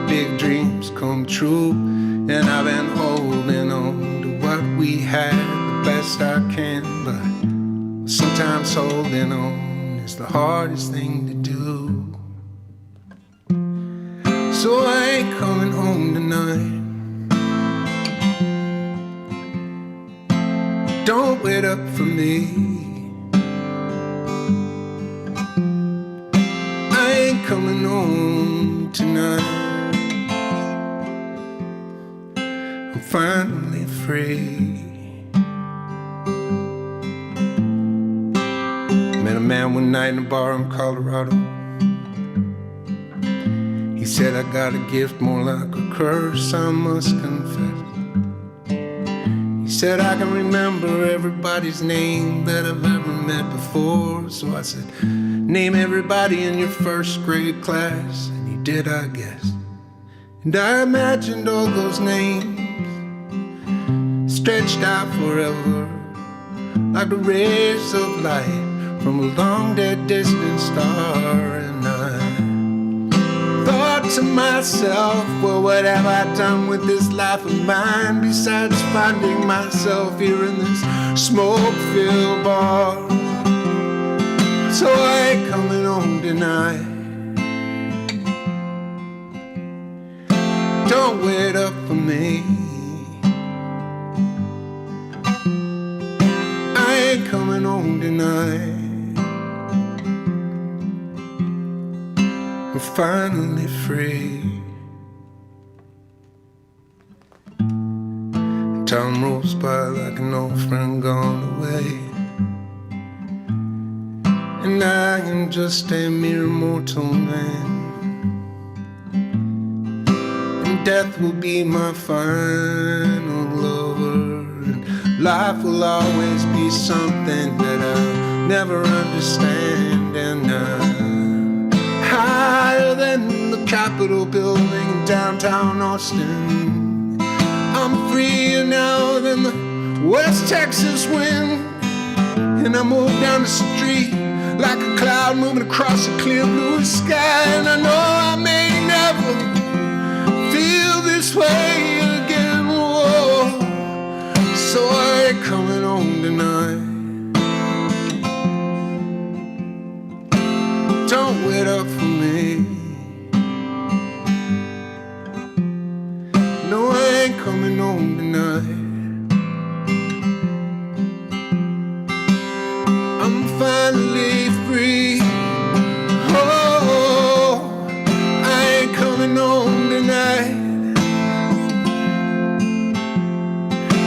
big dreams come true. And I've been holding on to what we had the best I can, but sometimes holding on is the hardest thing to do. So I ain't coming home tonight. Don't wait up for me. I ain't coming home tonight. I'm finally free. Met a man one night in a bar in Colorado. He said, I got a gift more like a curse, I must confess. He said, I can remember everybody's name that I've ever met before. So I said, name everybody in your first grade class. And he did, I guess. And I imagined all those names stretched out forever, like the rays of light from a long dead distant star. And I thought to myself, well, what have I done with this life of mine besides finding myself here in this smoke-filled bar? So I ain't coming home tonight. Don't wait up for me. I ain't coming home tonight. I'm finally free. Time rolls by like an old friend gone away, and I am just a mere mortal man. And death will be my final lover, and life will always be something that I'll never understand. And higher than the Capitol building in downtown Austin, I'm freer now than the West Texas wind. And I move down the street like a cloud moving across a clear blue sky. And I know I may never feel this way again. Whoa. So I ain't coming home tonight. Don't wait up for me. No, I ain't coming home tonight. I'm finally free. Oh, I ain't coming home tonight.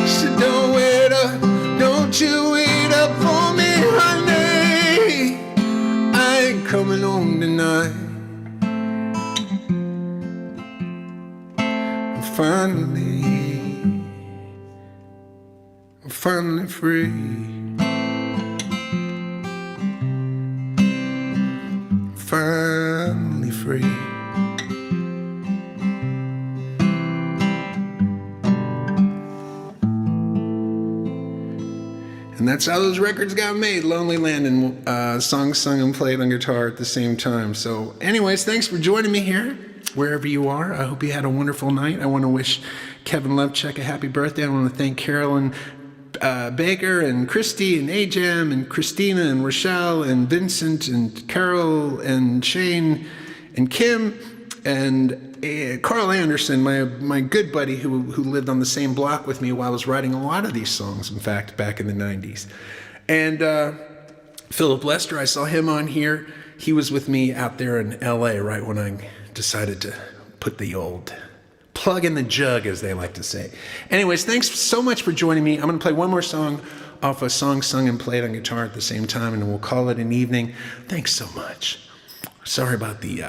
So don't wait up, don't you wait up for me, honey. I ain't coming home tonight. I'm finally free. Finally free. And that's how those records got made. Lonely Land, and songs sung and played on guitar at the same time. So anyways, thanks for joining me here, wherever you are. I hope you had a wonderful night. I want to wish Kevin Lovechuck a happy birthday. I want to thank Carolyn Baker and Christy and Ajam and Christina and Rochelle and Vincent and Carol and Shane and Kim and Carl Anderson, my good buddy who lived on the same block with me while I was writing a lot of these songs, in fact, back in the 90s. And Philip Lester, I saw him on here. He was with me out there in LA right when I decided to put the old plug in the jug, as they like to say. Anyways, thanks so much for joining me. I'm going to play one more song off a song sung and played on guitar at the same time, and we'll call it an evening. Thanks so much. Sorry about the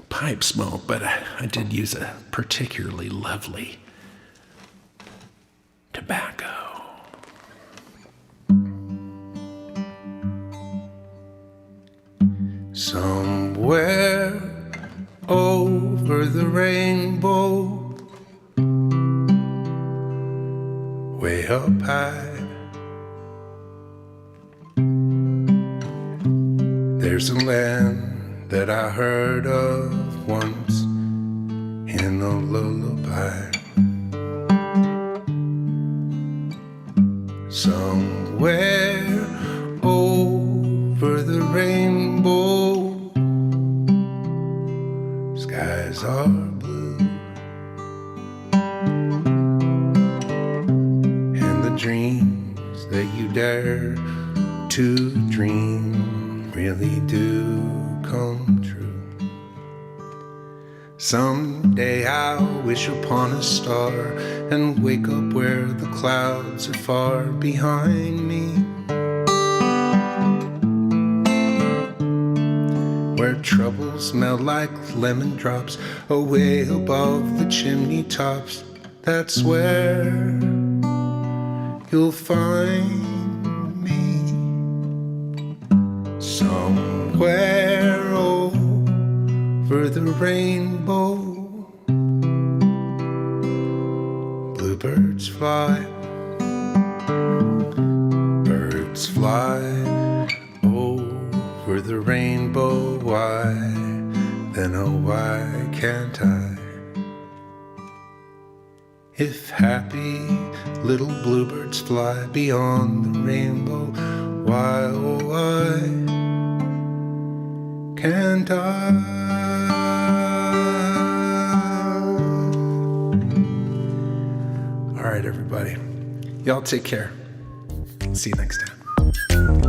pipe smoke, but I did use a particularly lovely tobacco. Somewhere over the rainbow, way up high, there's a land that I heard of once in a lullaby. Somewhere over the rainbow, dreams that you dare to dream really do come true. Someday I'll wish upon a star and wake up where the clouds are far behind me, where troubles melt like lemon drops away above the chimney tops. That's where you'll find me, somewhere over the rainbow. Bluebirds fly, birds fly over the rainbow. Why, then oh why can't I? If happy little bluebirds fly beyond the rainbow, why oh why can't I? All right, everybody. Y'all take care. See you next time.